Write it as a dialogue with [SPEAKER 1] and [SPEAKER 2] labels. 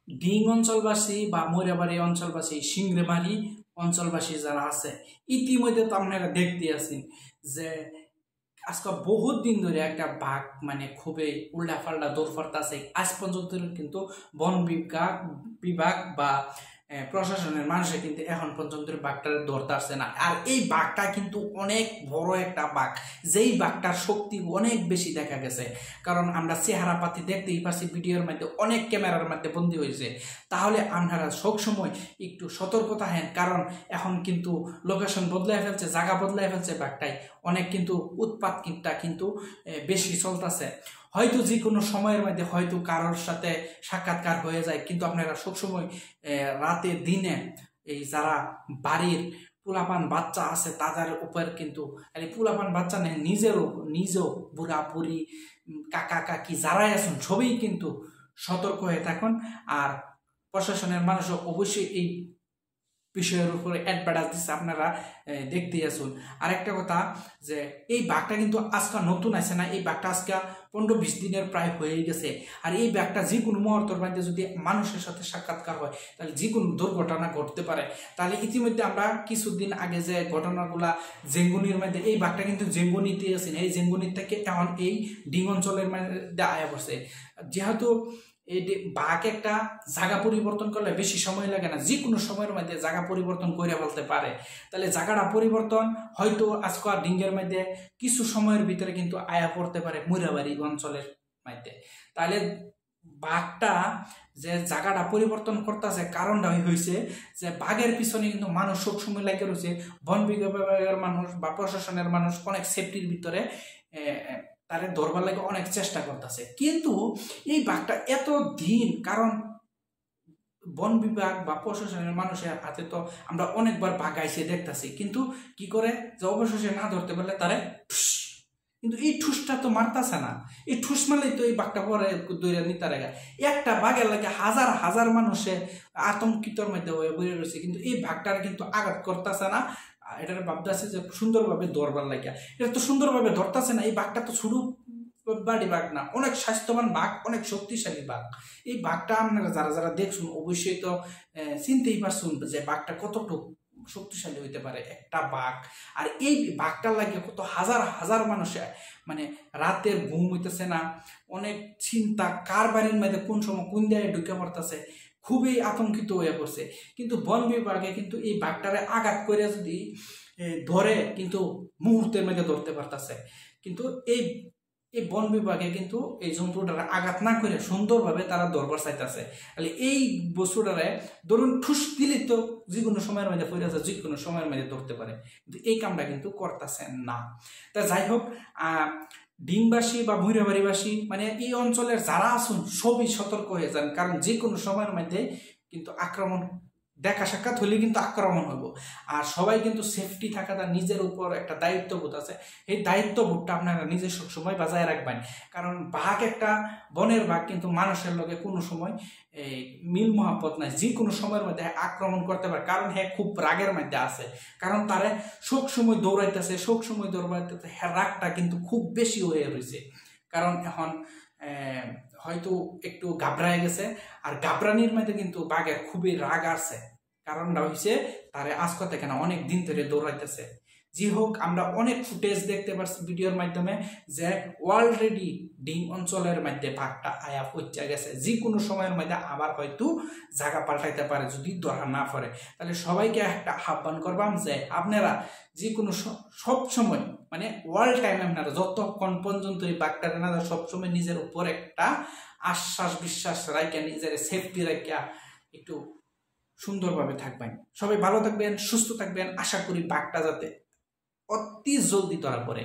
[SPEAKER 1] Ding অঞ্চলবাসী বা ময়রাবাড়ি অঞ্চলবাসী, সিংড়েমারি অঞ্চলবাসী যারা আছে, ইতিমধ্যে তো আপনারা দেখতে আছেন যে আজকে বহুত দিন ধরে একটা বাঘ মানে খুবই উল্টাপাল্টা দৌড় আছে। আজ পর্যন্ত কিন্তু বন বিভাগ বা প্রশাসনের মানুষে কিন্তু এখন পর্যন্ত বাঘটার ধরতে আসছে না। আর এই বাঘটা কিন্তু অনেক বড় একটা বাঘ, যেই বাঘটার শক্তি অনেক বেশি দেখা গেছে। কারণ আমরা চেহারা পাতি দেখতেই পাচ্ছি, ভিডিওর মধ্যে অনেক ক্যামেরার মধ্যে বন্দী হয়েছে। তাহলে আপনারা সবসময় একটু সতর্ক থাকেন, কারণ এখন কিন্তু লোকেশন বদলাই ফেলছে, জায়গা বদলাই ফেলছে বাঘটাই, অনেক কিন্তু উৎপাত কিন্তু বেশি চলতেছে। হয়তো যে কোনো সময়ের মধ্যে হয়তো কারোর সাথে সাক্ষাৎকার হয়ে যায়, কিন্তু আপনারা সবসময় রাতে দিনে এই যারা বাড়ির পোলাপান বাচ্চা আছে তাদের উপর কিন্তু পোলাপান বাচ্চা নেই, নিজেও বুড়া বুড়ি কাকা কাকি যারাই আছেন সবই কিন্তু সতর্ক হয়ে থাকুন। আর প্রশাসনের মানুষও অবশ্যই এই বিষয়ের উপরে অ্যাডভার্টাইজ দিচ্ছে, আপনারা দেখতেই আসুন। আর একটা কথা যে এই বাঘটা কিন্তু আজকে নতুন আছে না, এই বাঘটা আজকে 15-20 দিনের প্রায় হয়ে গেছে। আর এই বাঘটা যে কোনো মুহূর্তের মধ্যে যদি মানুষের সাথে সাক্ষাৎকার হয় তাহলে যে কোনো দুর্ঘটনা ঘটতে পারে। তাহলে ইতিমধ্যে আমরা কিছুদিন আগে যে ঘটনাগুলা জেঙ্গুনির মধ্যে, এই বাঘটা কিন্তু জেঙ্গুনিতে আছেন, এই জেঙ্গুনির থেকে এখন এই ডিং অঞ্চলের মধ্যে আয়া পড়ছে। যেহেতু এই বাঘ একটা জায়গা পরিবর্তন করলে বেশি সময় লাগে না, যে কোনো সময়ের মধ্যে জায়গা পরিবর্তন করে বলতে পারে। তাহলে জায়গাটা পরিবর্তন হয়তো আজকে ডিঙ্গের মধ্যে কিছু সময়ের ভিতরে কিন্তু আয়া পড়তে পারে ময়রাবাড়ি অঞ্চলের মধ্যে। তাহলে বাঘটা যে জায়গাটা পরিবর্তন করতেছে কারণটা হয়েছে যে বাঘের পিছনে কিন্তু মানুষ সবসময় লাগে রয়েছে, বন বিভাগের মানুষ বা প্রশাসনের মানুষ অনেক সেফটির ভিতরে তারে ধরবার লাগে অনেক চেষ্টা করতেছে। কিন্তু এই বাঘটা এত দিন, কারণ বন বিভাগ বা প্রশাসনের মানুষের হাতে তো আমরা অনেকবার বাঘ আইসে দেখতেছি, কিন্তু কি করে যে অবশেষে না ধরতে পারলে তারে কিন্তু এই ঠুসটা তো মারতাছে না, এই ঠুস মারলেই তো এই বাঘটা পরে দৌড়ে নিতে রেখা। একটা বাঘের লাগে হাজার হাজার মানুষে আতঙ্কিতর মধ্যে হয়ে বয়ে রয়েছে, কিন্তু এই বাঘটার কিন্তু আঘাত করতেছে না। এটার ভাবতেছে যে সুন্দরভাবে ধরবার লাগিয়া, এটা তো সুন্দরভাবে ধরতেছে না। এই বাঘটা তো ছোট বাড়ি বাঘ না, অনেক স্বাস্থ্যবান বাঘ, অনেক শক্তিশালী বাঘ। এই বাঘটা আপনারা যারা যারা দেখছুন অবশ্যই তো চিনতেই পারছুন যে বাঘটা কতটুকু শক্তিশালী হইতে পারে একটা বাঘ। আর এই বাঘটার লাগে কত হাজার হাজার মানুষে মানে রাতের ঘুম হইতেছে না, অনেক চিন্তা, কার বাড়ির মধ্যে কোন সময় কোন জায়গায় ঢুকে পড়তেছে, খুবই আতঙ্কিত হয়ে পড়ছে। কিন্তু বন বিভাগে কিন্তু এই বাঘটারে আঘাত করে যদি ধরে কিন্তু মুহূর্তের মধ্যে ধরতে পারতেছে। কিন্তু এই বন বিভাগে কিন্তু এই জন্তুটারে আঘাত না করে সুন্দরভাবে তারা ধরবার চাইতেছে। তাহলে এই বস্তুটারে ধরুন ঠুস দিলে তো যে কোনো সময়ের মধ্যে পড়ে আছে, যে কোনো সময়ের মধ্যে ধরতে পারে, কিন্তু এই কামটা কিন্তু করতেছে না। তা যাই হোক, ডিংবাসী বা ময়রাবাড়িবাসী মানে এই অঞ্চলের যারা আসুন সবই সতর্ক হয়ে যান, কারণ যে কোনো সময়ের মধ্যে কিন্তু আক্রমণ দেখা সাক্ষাৎ হলে কিন্তু আক্রমণ হইব। আর সবাই কিন্তু সেফটি থাকা তার নিজের উপর একটা দায়িত্ববোধ আছে, এই দায়িত্ববোধটা আপনারা নিজে সবসময় বজায় রাখবেন। কারণ বাঘ একটা বনের বাঘ কিন্তু মানুষের লগে কোনো সময় মিল মহাব্বত নাই, যে কোনো সময়ের মধ্যে আক্রমণ করতে পারে, কারণ হ্যাঁ খুব রাগের মধ্যে আছে, কারণ তারে সবসময় দৌড়াইতেছে, সবসময় দৌড়াইতেছে, হ্যাঁ রাগটা কিন্তু খুব বেশি হয়ে রয়েছে। কারণ এখন হয়তো একটু ঘাবড়ায় গেছে, আর ঘাবড়ানির মধ্যে কিন্তু বাঘের খুবই রাগ আছে, কারণটা হয়েছে তারে আজকে থেকে না অনেক দিন ধরে দৌড়াইতেছে। যে হোক, আমরা অনেক ফুটেজ দেখতে পাচ্ছি ভিডিওর মাধ্যমে যে অলরেডি ডিং অঞ্চলের মধ্যে বাঘটা আয়া পৌঁছে গেছে, যে কোনো সময়ের মধ্যে আবার হয়তো জায়গা পাল্টাইতে পারে যদি ধরা না পড়ে। তাহলে সবাইকে একটা আহ্বান করবাম যে আপনারা যে কোনো সব সময় মানে ওয়াল টাইম আপনারা যতক্ষণ পর্যন্ত এই বাঘটা না সবসময় নিজের উপর একটা আশ্বাস বিশ্বাস রাখিয়া, নিজের সেফটি রাখিয়া একটু সুন্দরভাবে থাকবেন। সবাই ভালো থাকবেন, সুস্থ থাকবেন। আশা করি বাঘটা যাতে অতি জলদি ধরা পড়ে।